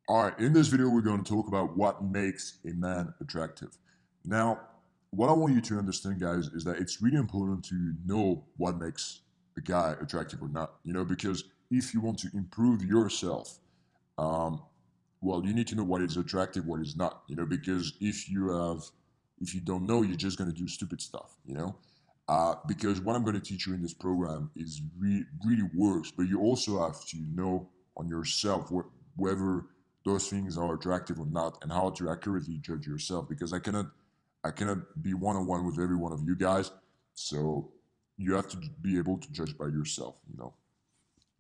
All right, in this video, we're going to talk about what makes a man attractive. Now, what I want you to understand, guys, is that it's really important to know what makes a guy attractive or not, because if you want to improve yourself, um, well, you need to know what is attractive, what is not, because if you don't know, you're just going to do stupid stuff. Because what I'm going to teach you in this program is really works, but you also have to know on yourself whether those things are attractive or not, and how to accurately judge yourself. Because I cannot be one on one with every one of you guys, so you have to be able to judge by yourself.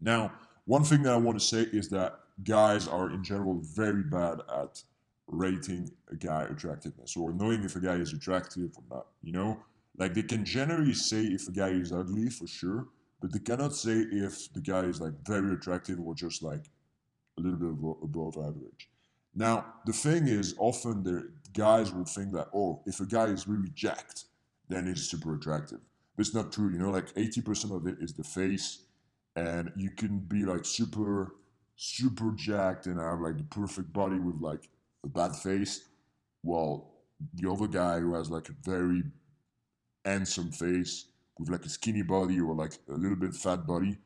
Now, one thing that I want to say is that guys are in general very bad at rating a guy attractiveness or knowing if a guy is attractive or not. Like they can generally say if a guy is ugly for sure, but they cannot say if the guy is like very attractive or just like a little bit above average. Now, the thing is, often the guys will think that, oh, if a guy is really jacked, then he's super attractive. But it's not true. Like 80% of it is the face, and you can be like super jacked and have like the perfect body with like a bad face, while the other guy who has like a very handsome face with like a skinny body or like a little bit fat body,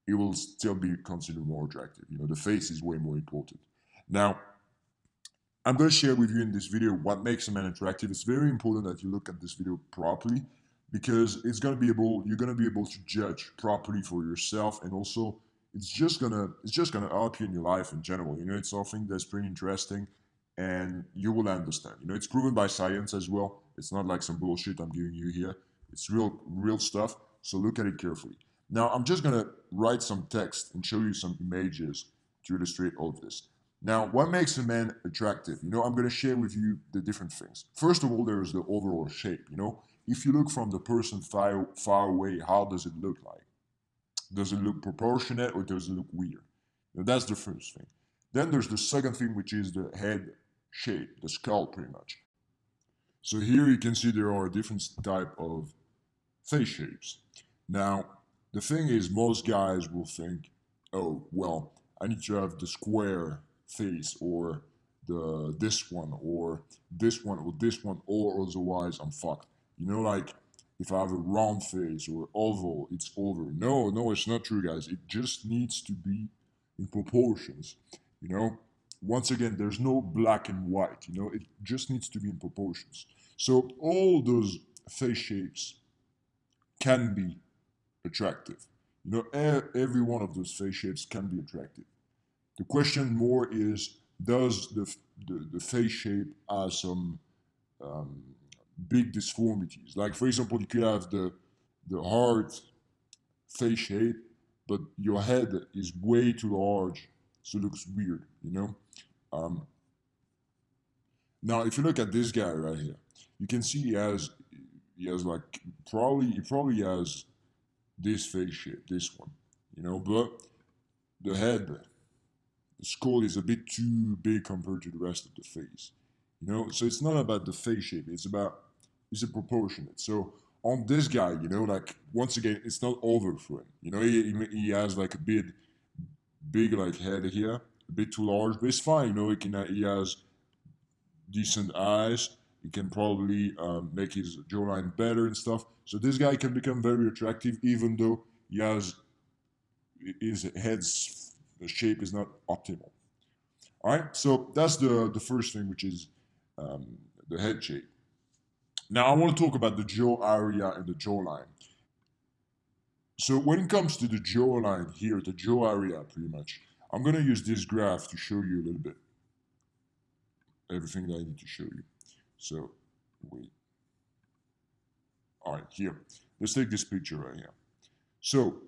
it will still be considered more attractive. The face is way more important. Now, I'm going to share with you in this video what makes a man attractive. It's very important that you look at this video properly because you're going to be able to judge properly for yourself, and also it's just gonna help you in your life in general. It's something that's pretty interesting, and you will understand. It's proven by science as well. It's not like some bullshit I'm giving you here. It's real stuff. So look at it carefully. Now I'm just gonna write some text and show you some images to illustrate all of this. Now, what makes a man attractive? I'm going to share with you the different things. First of all, there's the overall shape. If you look from the person far away, how does it look like? Does it look proportionate or does it look weird? Now, that's the first thing. Then there's the second thing, which is the head shape, the skull, pretty much. So here you can see there are different type of face shapes. Now, the thing is, most guys will think, oh, well, I need to have the square face or the this one or this one or this one, or otherwise I'm fucked. Like if I have a round face or oval, it's over. No, no, it's not true, guys. It just needs to be in proportions. You know, Once again, there's no black and white. It just needs to be in proportions. So all those face shapes can be attractive. Every one of those face shapes can be attractive. The question more is, does the face shape have some um, big disformities? Like, for example, you could have the hard face shape, but your head is way too large, so it looks weird. Um, Now, if you look at this guy right here, you can see he has like he probably has this face shape, this one. But the head, the skull is a bit too big compared to the rest of the face. So it's not about the face shape, it's about, is it proportionate? So on this guy, like once again, it's not over for him. He has like a big like head here, a bit too large, but it's fine. He has decent eyes. He can probably make his jawline better and stuff. So this guy can become very attractive, even though he has his head's shape is not optimal. All right, so that's the first thing, which is the head shape. Now I want to talk about the jaw area and the jawline. So when it comes to the jawline here, the jaw area, pretty much, I'm gonna use this graph to show you a little bit everything that I need to show you. So wait. All right, here. Let's take this picture right here. So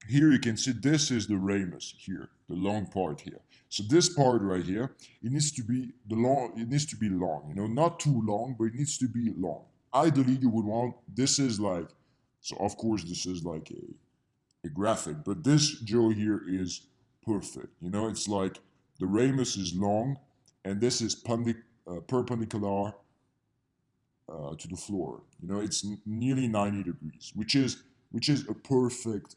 here you can see this is the ramus here, the long part here. So this part right here, it needs to be long, not too long, but it needs to be long. Ideally, you would want, this is like, so of course this is like a graphic, but this jaw here is perfect. It's like the ramus is long, and this is perpendicular to the floor. It's nearly 90 degrees, which is a perfect,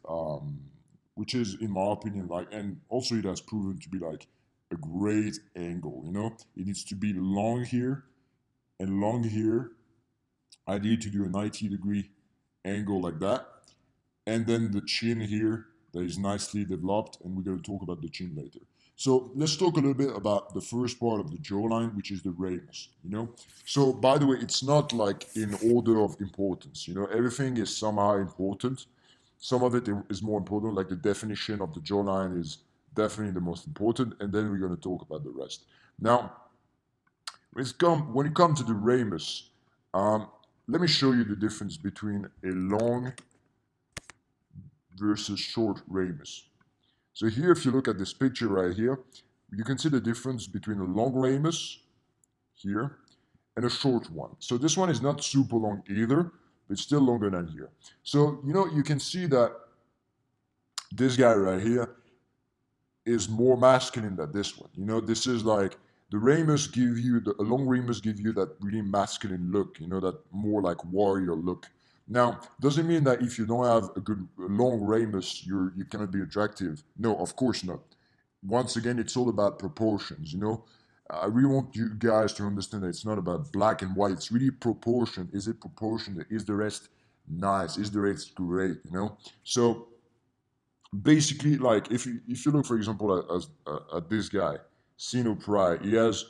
which is in my opinion, like, and also it has proven to be like a great angle, you know? It needs to be long here and long here. I need to do a 90-degree angle like that. And then the chin here that is nicely developed, and we're going to talk about the chin later. So let's talk a little bit about the first part of the jawline, which is the ramus, you know? So by the way, it's not like in order of importance, you know? Everything is somehow important. Some of it is more important, like the definition of the jawline is definitely the most important, and then we're going to talk about the rest. Now, when it comes to the ramus, let me show you the difference between a long versus short ramus. So here, if you look at this picture right here, you can see the difference between a long ramus here and a short one. So this one is not super long either, but it's still longer than here. So, you know, you can see that this guy right here is more masculine than this one. You know, this is like the ramus give you, a long ramus give you that really masculine look, you know, that more like warrior look. Now, doesn't mean that if you don't have a long ramus, you cannot be attractive. No, of course not. Once again, it's all about proportions, you know. I really want you guys to understand that it's not about black and white. It's really proportion. Is it proportionate? Is the rest nice? Is the rest great? You know. So basically, like if you look, for example, at this guy, Sino Pride, he has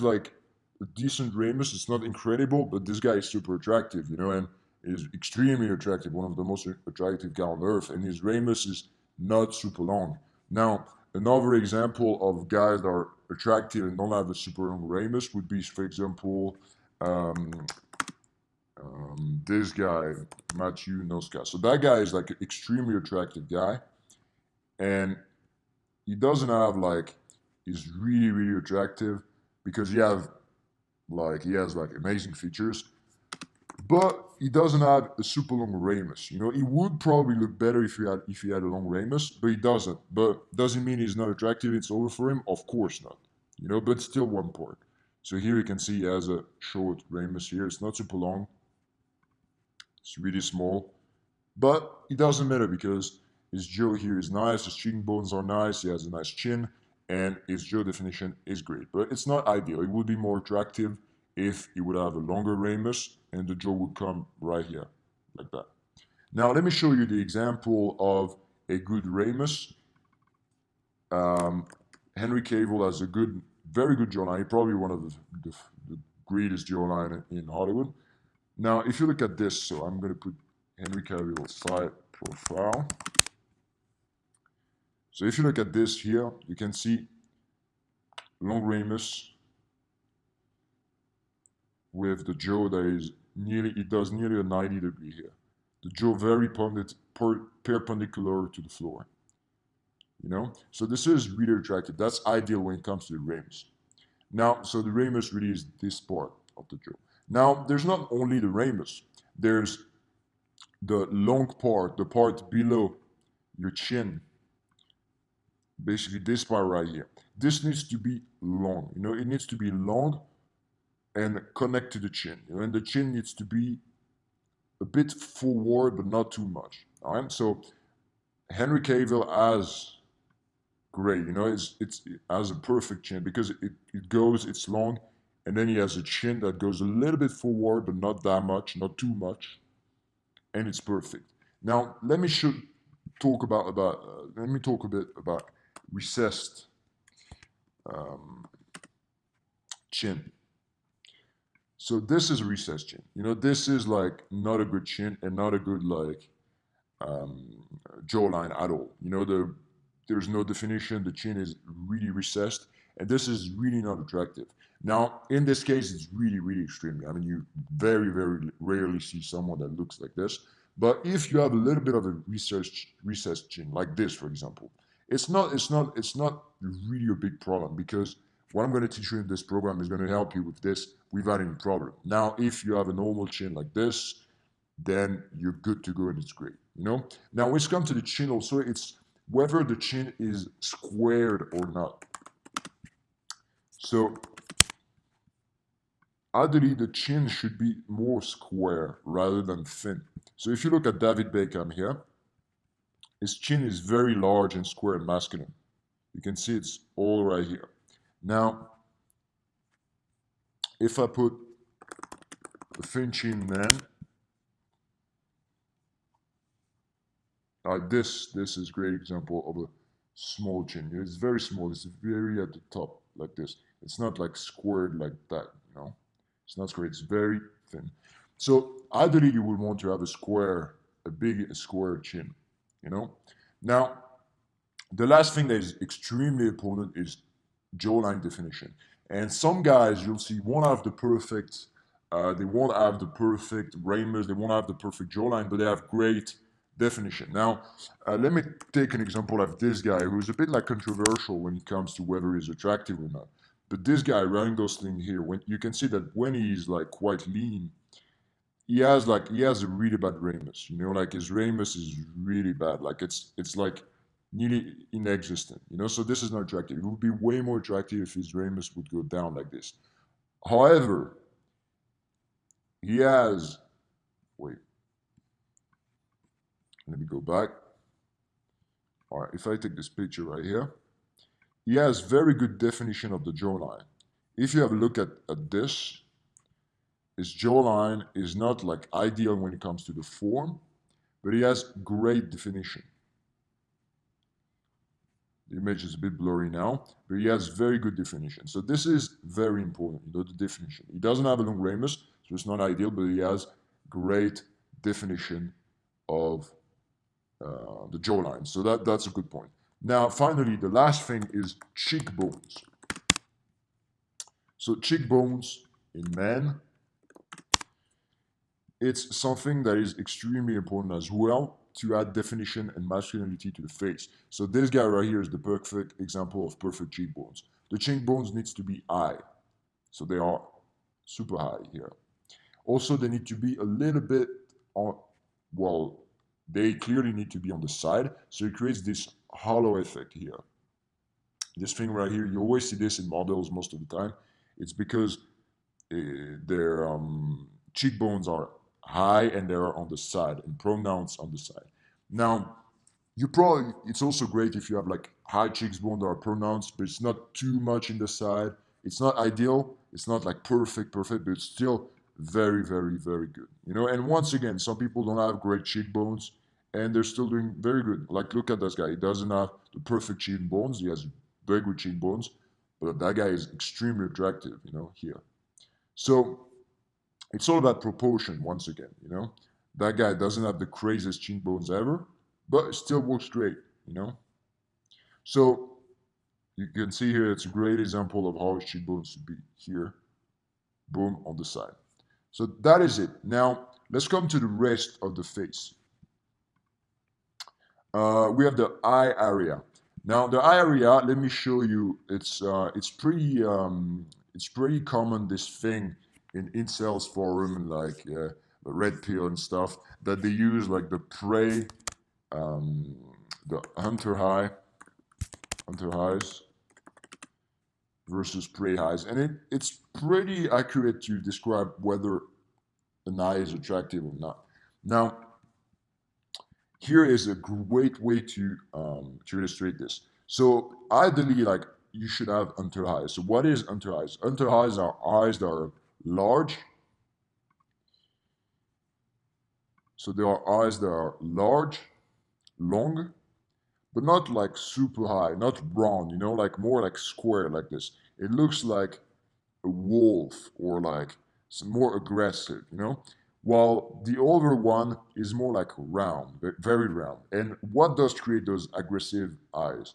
like a decent ramus. It's not incredible, but this guy is super attractive, you know, and is extremely attractive, one of the most attractive guy on earth, and his ramus is not super long. Now, another example of guys that are attractive and don't have a super long ramus would be, for example, um, this guy, Matthew Noska. So that guy is like an extremely attractive guy, and he doesn't have like he's really really attractive because he has like amazing features, but he doesn't have a super long ramus. You know, he would probably look better if he had a long ramus, but he doesn't. But doesn't mean he's not attractive. It's over for him, of course not. You know, but still one part. So here you can see he has a short ramus here. It's not super long. It's really small, but it doesn't matter because his jaw here is nice, his cheekbones are nice, he has a nice chin, and his jaw definition is great. But it's not ideal. It would be more attractive if he would have a longer ramus and the jaw would come right here, like that. Now, let me show you the example of a good ramus. Um, Henry Cavill has a very good jawline, probably one of the greatest jawline in Hollywood. Now, if you look at this, so I'm going to put Henry Cavill side profile. So if you look at this here, you can see long ramus with the jaw that is it does nearly a 90 degree here. The jaw very perpendicular to the floor. You know, so this is really attractive. That's ideal when it comes to the ramus. Now, so the ramus really is this part of the jaw. Now, there's not only the ramus. There's the long part, the part below your chin, basically this part right here. This needs to be long, you know, it needs to be long and connect to the chin, you know, and the chin needs to be a bit forward, but not too much. All right, so Henry Cavill has great, you know, it has a perfect chin because it's long, and then he has a chin that goes a little bit forward, but not that much, not too much, and it's perfect. Now, let me talk let me talk a bit about recessed um, chin. So this is a recessed chin. You know, this is like not a good chin and not a good like jawline at all. You know, there's no definition. The chin is really recessed, and this is really not attractive. Now, in this case, it's really, really extremely. I mean, you very, very rarely see someone that looks like this. But if you have a little bit of a recessed chin, like this, for example, it's not really a big problem because what I'm going to teach you in this program is going to help you with this without any problem. Now, if you have a normal chin like this, then you're good to go and it's great, you know? Now, when it comes to the chin also, it's whether the chin is squared or not. So, ideally, the chin should be more square rather than thin. So if you look at David Beckham here, his chin is very large and square and masculine. You can see it's all right here. Now, if I put a thin chin man, this is a great example of a small chin. It's very small. It's very at the top like this. It's not like squared like that, you know. It's not square. It's very thin. So ideally, you would want to have a big square chin, you know. Now, the last thing that is extremely important is jawline definition. And some guys you'll see won't have the perfect, they won't have the perfect ramus, they won't have the perfect jawline, but they have great definition. Now, let me take an example of this guy who's a bit like controversial when it comes to whether he's attractive or not. But this guy running those things here, when you can see that when he's like quite lean, he has a really bad ramus. You know, like his ramus is really bad. Like it's like nearly inexistent. You know, so this is not attractive. It would be way more attractive if his ramus would go down like this. However, he has wait. Let me go back. All right, if I take this picture right here, he has very good definition of the jawline. If you have a look at this, his jawline is not like ideal when it comes to the form, but he has great definition. The image is a bit blurry now, but he has very good definition. So this is very important, you know, the definition. He doesn't have a long ramus, so it's not ideal, but he has great definition of the jawline. So that's a good point. Now, finally, the last thing is cheekbones. So cheekbones in men, it's something that is extremely important as well to add definition and masculinity to the face. So this guy right here is the perfect example of perfect cheekbones. The cheekbones needs to be high. So they are super high here. Also, they need to be a little bit on, well, they clearly need to be on the side. So it creates this hollow effect here. This thing right here, you always see this in models most of the time. It's because their cheekbones are high and they're on the side and pronounced on the side. Now, it's also great if you have like high cheekbones that are pronounced, but it's not too much in the side. It's not ideal. It's not like perfect, but it's still very, very, very good. You know, and once again, some people don't have great cheekbones and they're still doing very good. Like, look at this guy. He doesn't have the perfect cheekbones. He has very good cheekbones, but that guy is extremely attractive, you know, here. So it's all about proportion once again, you know. That guy doesn't have the craziest cheekbones ever, but it still works great, you know. So you can see here it's a great example of how his cheekbones should be here. Boom, on the side. So that is it. Now let's come to the rest of the face. We have the eye area. Now the eye area, let me show you. It's pretty common, this thing in incels forum and like the red pill and stuff, that they use like the prey, the hunter eyes versus prey eyes, and it's pretty accurate to describe whether an eye is attractive or not. Now, here is a great way to illustrate this. So ideally, like you should have hunter eyes. So what is hunter eyes? Hunter eyes are eyes that are large. So there are eyes that are large, long, but not like super high, not round, you know, like more like square like this. It looks like a wolf or like some more aggressive, you know, while the other one is more like round, very round. And what does create those aggressive eyes?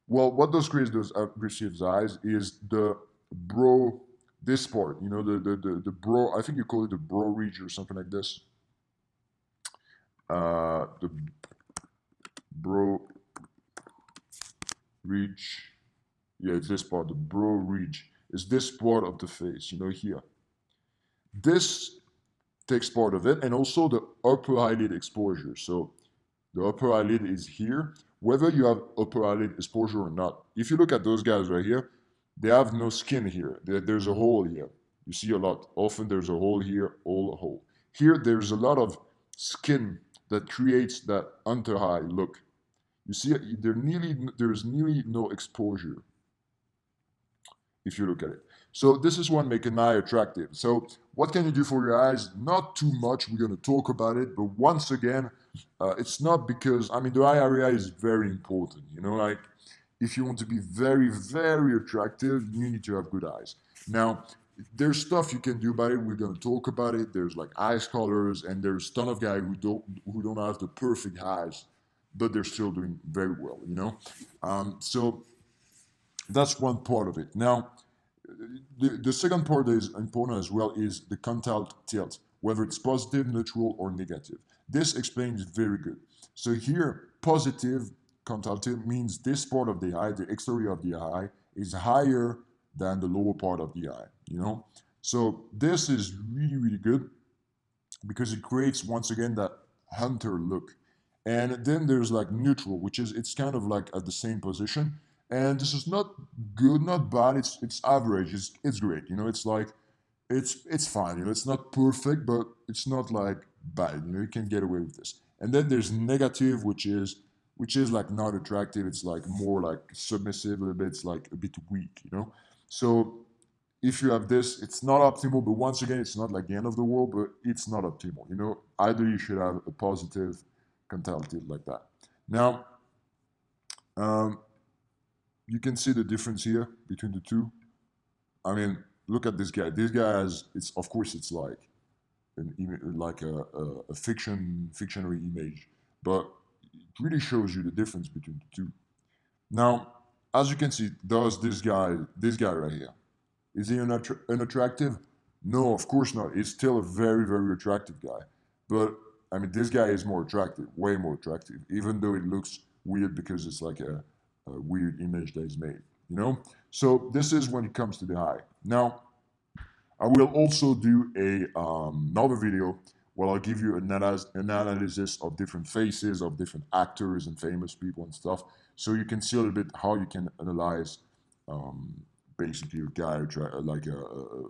Well, what does create those aggressive eyes is the brow, this part, you know, the brow, I think you call it the brow ridge or something like this. The brow ridge, yeah, it's this part, the brow ridge is this part of the face, you know, here. This takes part of it, and also the upper eyelid exposure. So the upper eyelid is here, whether you have upper eyelid exposure or not. If you look at those guys right here, they have no skin here. There's a hole here. You see a lot. Often there's a hole here, all a hole. Here, there's a lot of skin that creates that under eye look. You see, there's nearly no exposure if you look at it. So this is what makes an eye attractive. So what can you do for your eyes? Not too much. We're going to talk about it, but once again, it's not because I mean the eye area is very important. You know, like if you want to be very very attractive, you need to have good eyes. Now, there's stuff you can do about it. We're going to talk about it. There's like eye colors, and there's a ton of guys who don't have the perfect eyes, but they're still doing very well. You know, so that's one part of it. Now, the second part that is important as well is the contact tilt, whether it's positive, neutral, or negative. This explains very good. So here, positive contact tilt means this part of the eye, the exterior of the eye, is higher than the lower part of the eye, you know? So this is really, really good because it creates, once again, that hunter look. And then there's like neutral, which is, it's kind of like at the same position. And this is not good, not bad. It's average. It's great. You know, it's like it's fine. You know, it's not perfect, but it's not like bad. You know, you can get away with this. And then there's negative, which is like not attractive. It's like more like submissive a little bit. It's like a bit weak. You know, so if you have this, it's not optimal. But once again, it's not like the end of the world, but it's not optimal. You know, either you should have a positive mentality like that. Now, um, you can see the difference here between the two. I mean, look at this guy. This guy has, it's of course it's like like a fictionary image, but it really shows you the difference between the two. Now, as you can see, does this guy right here, is he unattractive? No, of course not. He's still a very very attractive guy, but I mean this guy is more attractive, way more attractive, even though it looks weird because it's like a weird image that is made. You know. So this is when it comes to the eye. Now I will also do another video where I'll give you an analysis of different faces of different actors and famous people and stuff, so you can see a little bit how you can analyze um, basically a guy like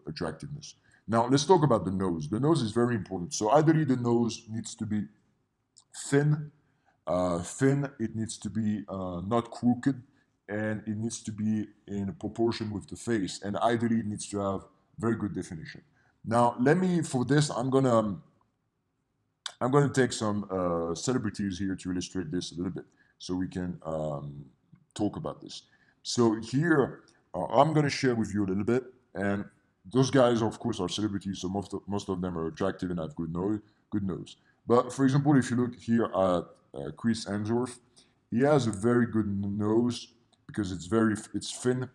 attractiveness. Now let's talk about the nose. The nose is very important. So ideally the nose needs to be thin, thin. It needs to be not crooked, and it needs to be in proportion with the face. And ideally, it needs to have very good definition. Now, let me for this, I'm gonna take some celebrities here to illustrate this a little bit, so we can talk about this. So here, I'm gonna share with you a little bit, and those guys, of course, are celebrities, so most of them are attractive and have good nose, good nose. But for example, if you look here at Chris Hemsworth, he has a very good nose because it's thin,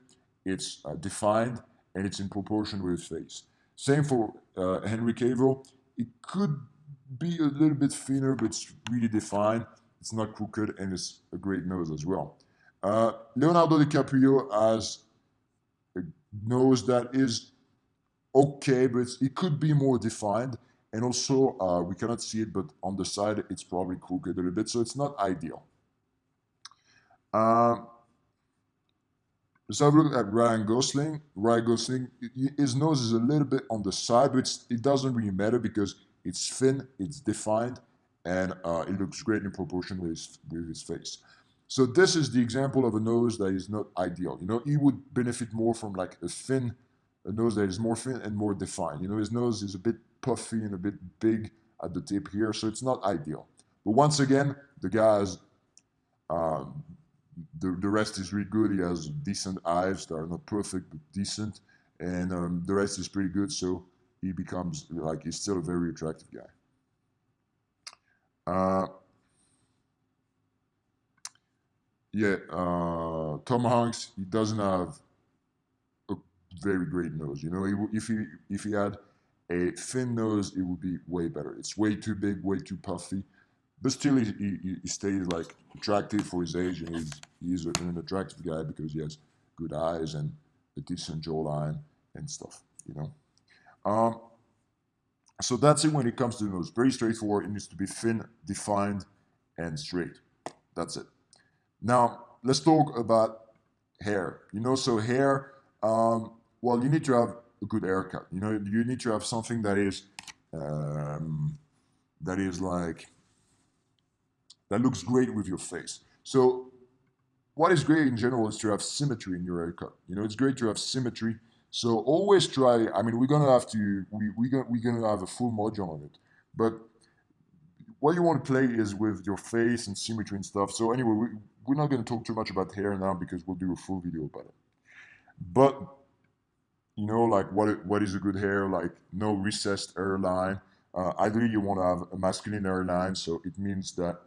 it's defined, and it's in proportion with his face. Same for Henry Cavill. It could be a little bit thinner, but it's really defined. It's not crooked, and it's a great nose as well. Leonardo DiCaprio has a nose that is okay, but it could be more defined. And also, we cannot see it, but on the side, it's probably crooked a little bit, so it's not ideal. Uh, let's have a look at Ryan Gosling. Ryan Gosling, his nose is a little bit on the side, but it doesn't really matter because it's thin, it's defined, and it looks great in proportion with his face. So this is the example of a nose that is not ideal. You know, he would benefit more from like a nose that is more thin and more defined. You know, his nose is a bit puffy and a bit big at the tip here, so it's not ideal. But once again, the guy has um, the rest is really good. He has decent eyes that are not perfect but decent, and the rest is pretty good. So he becomes like he's still a very attractive guy. Uh, yeah, Tom Hanks, he doesn't have a very great nose. You know, if he had a thin nose, it would be way better. It's way too big, way too puffy, but still he stays like attractive for his age, and he's an attractive guy because he has good eyes and a decent jawline and stuff. You know, um, so that's it when it comes to the nose. Very straightforward. It needs to be thin, defined, and straight. That's it. Now let's talk about hair. You know, so hair. Well, you need to have a good haircut. You know, you need to have something um, that is like that looks great with your face. So what is great in general is to have symmetry in your haircut. You know, it's great to have symmetry. So always try. I mean, we're gonna have to. We're gonna have a full module on it, but what you want to play is with your face and symmetry and stuff. So anyway, we're not going to talk too much about hair now because we'll do a full video about it. But you know, like what is a good hair? Like no recessed hairline. Ideally, you want to have a masculine hairline, so it means that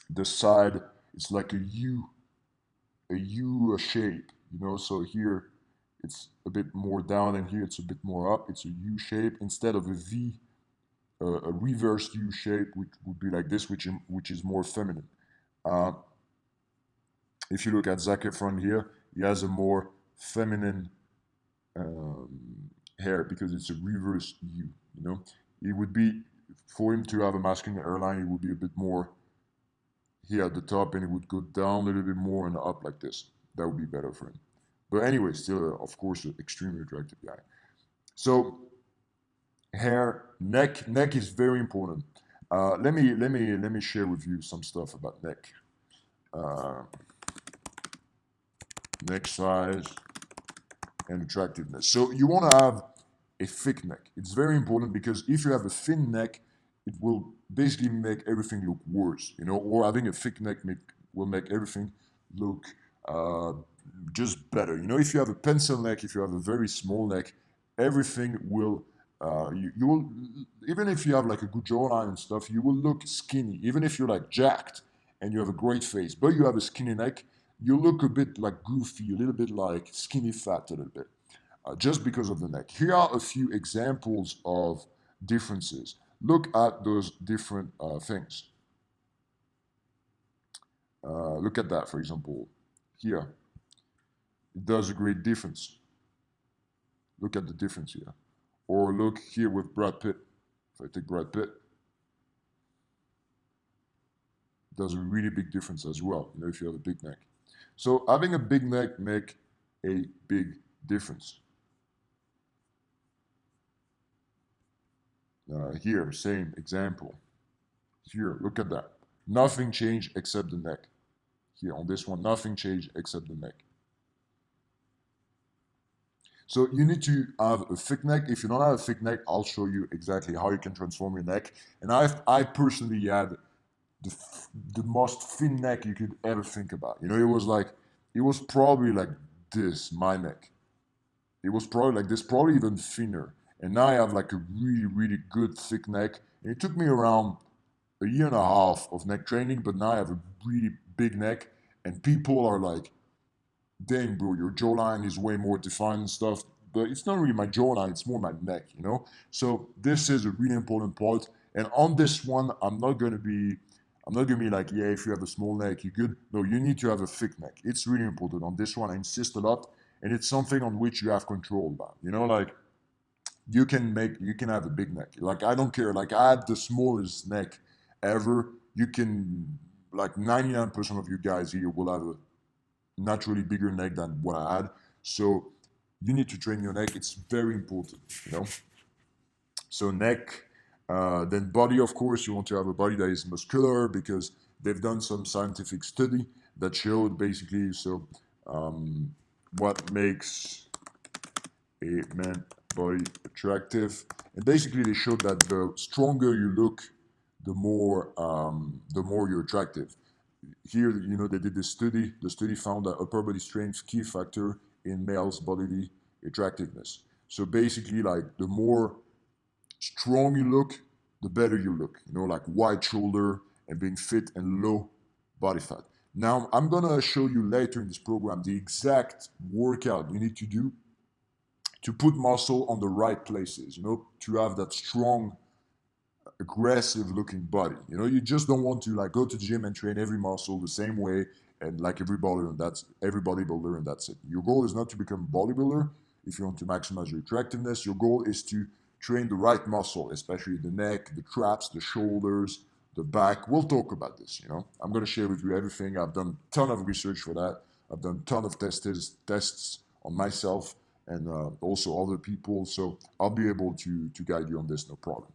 the side is like a U shape. You know, so here it's a bit more down, and here it's a bit more up. It's a U shape instead of a V, a reversed U shape, which would be like this, which is more feminine. Uh, if you look at Zac Efron here, he has a more feminine hair because it's a reverse U. You know, it would be for him to have a masculine hairline. It would be a bit more here at the top, and it would go down a little bit more and up like this. That would be better for him. But anyway, still, of course, an extremely attractive guy. So hair, neck is very important. Let me share with you some stuff about neck. Uh, Neck size and attractiveness. So you want to have a thick neck. It's very important because if you have a thin neck, it will basically make everything look worse, you know, or having a thick neck will make everything look uh, just better. You know, if you have a pencil neck, if you have a very small neck, everything will, you will, even if you have like a good jawline and stuff, you will look skinny. Even if you're like jacked and you have a great face, but you have a skinny neck, you look a bit like goofy, a little bit like skinny fat, a little bit just because of the neck. Here are a few examples of differences. Look at those different things. Look at that, for example. Here, it does a great difference. Look at the difference here. Or look here with Brad Pitt. If I take Brad Pitt, it does a really big difference as well, you know, if you have a big neck. So having a big neck make a big difference. Here, same example. Here, look at that. Nothing changed except the neck. Here on this one, nothing changed except the neck. So you need to have a thick neck. If you don't have a thick neck, I'll show you exactly how you can transform your neck. And I personally had the, the most thin neck you could ever think about. You know, it was probably like this, my neck. It was probably like this, probably even thinner. And now I have like a really, really good thick neck. And it took me around a year and a half of neck training, but now I have a really big neck. And people are like, dang, bro, your jawline is way more defined and stuff. But it's not really my jawline, it's more my neck, you know? So this is a really important part. And on this one, I'm not gonna be like, yeah, if you have a small neck, you're good. No, you need to have a thick neck. It's really important. On this one, I insist a lot. And it's something on which you have control about. You know, like you can have a big neck. Like I don't care. Like I had the smallest neck ever. You can like 99% of you guys here will have a naturally bigger neck than what I had. So you need to train your neck. It's very important, you know. So neck, then body. Of course, you want to have a body that is muscular because they've done some scientific study that showed basically what makes a man body attractive. And basically, they showed that the stronger you look, the more you're attractive. Here, you know, they did this study. The study found that upper body strength key factor in males' bodily attractiveness. So basically, like the more strong you look, the better you look. You know, like wide shoulder and being fit and low body fat. Now, I'm gonna show you later in this program the exact workout you need to do to put muscle on the right places. You know, to have that strong aggressive looking body. You know, you just don't want to like go to the gym and train every muscle the same way and like every bodybuilder and that's it. Your goal is not to become a bodybuilder if you want to maximize your attractiveness. Your goal is to train the right muscle, especially the neck, the traps, the shoulders, the back. We'll talk about this, you know. I'm gonna share with you everything. I've done a ton of research for that. I've done a ton of tests on myself and also other people. So I'll be able to guide you on this, no problem.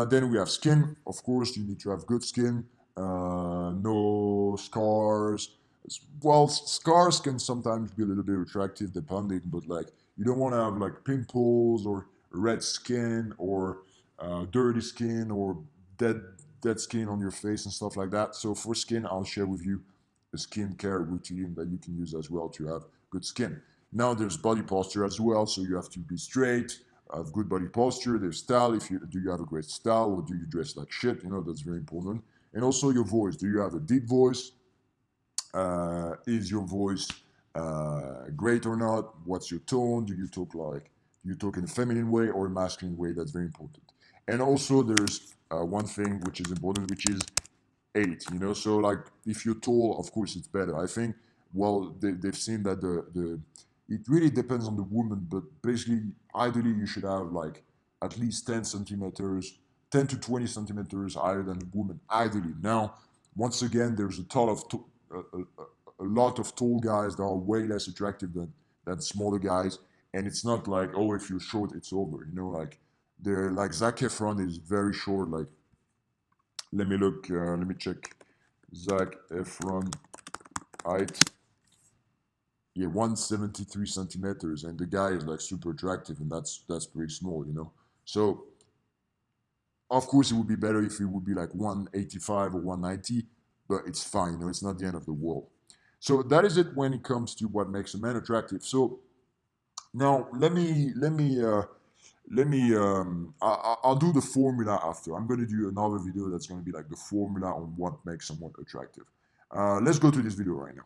Then we have skin. Of course, you need to have good skin. no scars. Well, scars can sometimes be a little bit attractive depending, but like you don't want to have like pimples or red skin or dirty skin or dead dead skin on your face and stuff like that. So for skin, I'll share with you a skincare routine that you can use as well to have good skin. Now there's body posture as well, so you have to be straight, have good body posture. There's style. If you do, you have a great style, or do you dress like shit? You know that's very important. And also your voice. Do you have a deep voice? Is your voice great or not? What's your tone? Do you talk in a feminine way or a masculine way? That's very important. And also there's one thing which is important, which is height. You know, so like if you're tall, of course it's better. I think. Well, they've seen that the it really depends on the woman, but basically, ideally, you should have like at least 10 centimeters, 10 to 20 centimeters higher than a woman, ideally. Now, once again, there's a lot of tall guys that are way less attractive than smaller guys, and it's not like, oh, if you're short, it's over. You know, like they're like Zac Efron is very short. Like, let me look, let me check. Zac Efron height, yeah, 173 centimeters, and the guy is like super attractive, and that's pretty small, you know. So of course it would be better if it would be like 185 or 190, but it's fine, you know. It's not the end of the world. So that is it when it comes to what makes a man attractive. So now I'll do the formula after. I'm going to do another video that's going to be like the formula on what makes someone attractive. Let's go to this video right now.